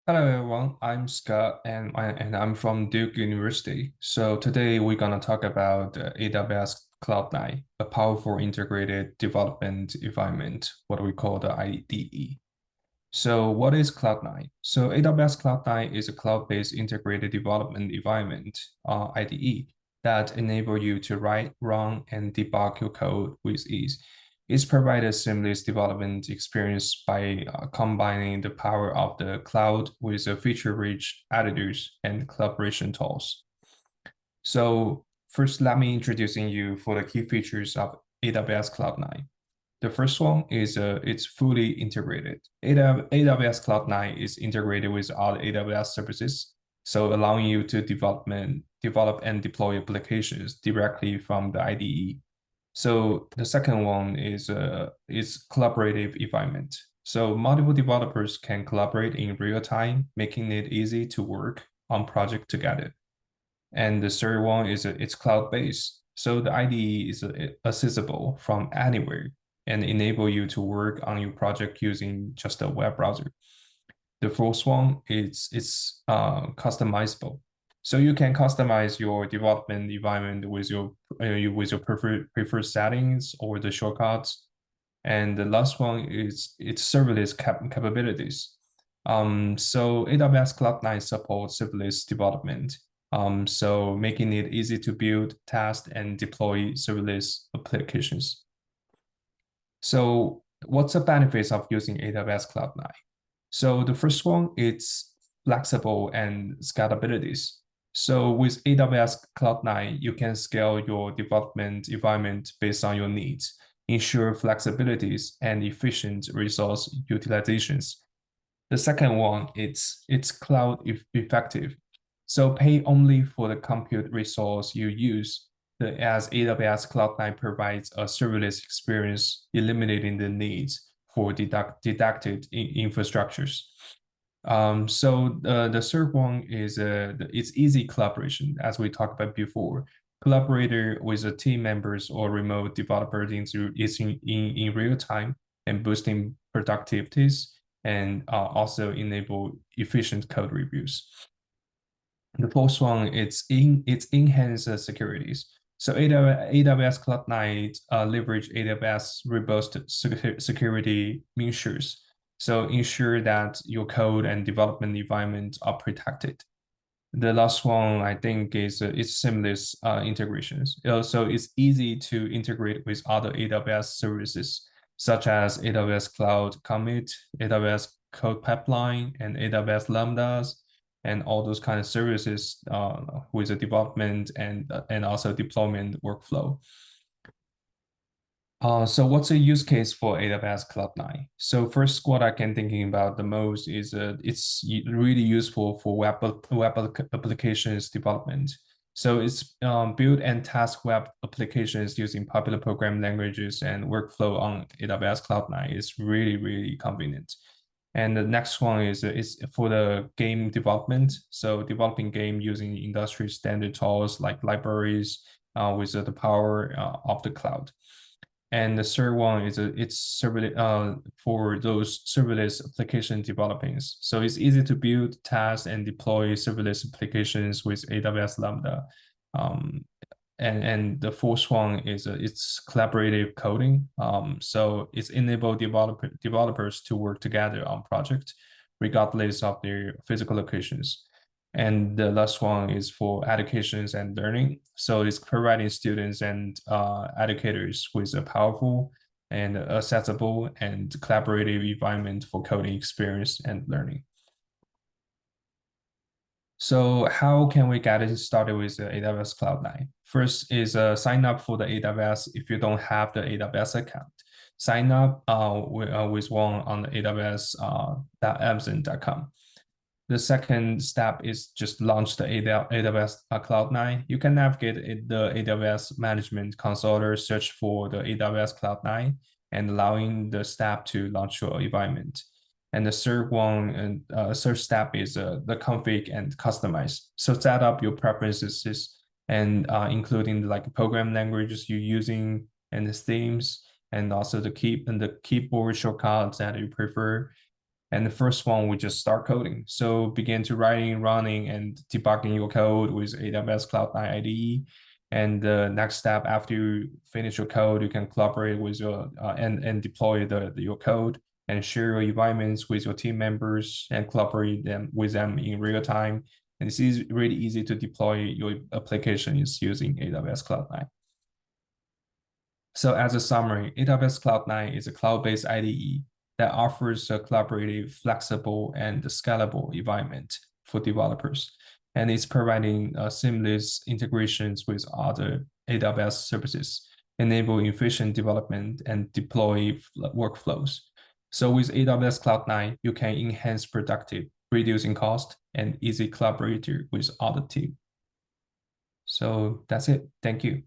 Hello everyone, I'm Scott and I'm from Duke University. So today we're gonna talk about AWS Cloud9, a powerful integrated development environment, what we call the IDE. So what is Cloud9? So AWS Cloud9 is a cloud-based integrated development environment, IDE, that enable you to write, run, and debug your code with ease. It's provided seamless development experience by combining the power of the cloud with a feature-rich editors and collaboration tools. So first, let me introducing you for the key features of AWS Cloud9. The first one is it's fully integrated. AWS Cloud9 is integrated with all AWS services, so allowing you to develop and deploy applications directly from the IDE. So the second one is collaborative environment. So multiple developers can collaborate in real time, making it easy to work on project together. And the third one is it's cloud-based. So the IDE is accessible from anywhere and enable you to work on your project using just a web browser. The fourth one is it's customizable. So you can customize your development environment with your preferred settings or the shortcuts. And the last one is its serverless capabilities. So AWS Cloud9 supports serverless development. So making it easy to build, test, and deploy serverless applications. So what's the benefits of using AWS Cloud9? So the first one, it's flexible and scalabilities. So with AWS Cloud9, you can scale your development environment based on your needs, ensure flexibilities and efficient resource utilizations. The second one, it's cloud effective. So pay only for the compute resource you use, as AWS Cloud9 provides a serverless experience, eliminating the needs for deducted infrastructures. So the third one is it's easy collaboration, as we talked about before. Collaborator with the team members or remote developers in real time and boosting productivities and also enable efficient code reviews. The fourth one, it's enhanced securities. So AWS Cloud9 leverage AWS robust security measures. So ensure that your code and development environment are protected. The last one, I think, is it's seamless integrations. Also, it's easy to integrate with other AWS services, such as AWS Cloud Commit, AWS Code Pipeline, and AWS Lambdas, and all those kind of services with the development and also deployment workflow. So what's a use case for AWS Cloud9? So first, what I can thinking about the most is it's really useful for web applications development. So it's build and task web applications using popular programming languages and workflow on AWS Cloud9 is really, really convenient. And the next one is for the game development. So developing game using industry standard tools like libraries with the power of the cloud. And the third one is it's serverless for those serverless application developings. So it's easy to build, test, and deploy serverless applications with AWS Lambda. And the fourth one is it's collaborative coding. So it's enable developers to work together on project regardless of their physical locations. And the last one is for educations and learning. So it's providing students and educators with a powerful and accessible and collaborative environment for coding experience and learning. So how can we get it started with the AWS Cloud9? First is sign up for the AWS if you don't have the AWS account. Sign up with one on the aws.amazon.com. The second step is just launch the AWS Cloud9. You can navigate the AWS Management Console or search for the AWS Cloud9 and allowing the step to launch your environment. And the third one and third step is the config and customize. So set up your preferences and including like program languages you're using and the themes and also the keyboard shortcuts that you prefer And the first one, we just start coding. So begin to writing, running, and debugging your code with AWS Cloud9 IDE. And the next step, after you finish your code, you can collaborate with your and deploy your code and share your environments with your team members and collaborate with them in real time. And it's really easy to deploy your applications using AWS Cloud9. So as a summary, AWS Cloud9 is a cloud-based IDE that offers a collaborative, flexible, and scalable environment for developers. And it's providing seamless integrations with other AWS services, enable efficient development and deploy workflows. So with AWS Cloud9, you can enhance productive, reducing cost, and easy collaborator with other team. So that's it. Thank you.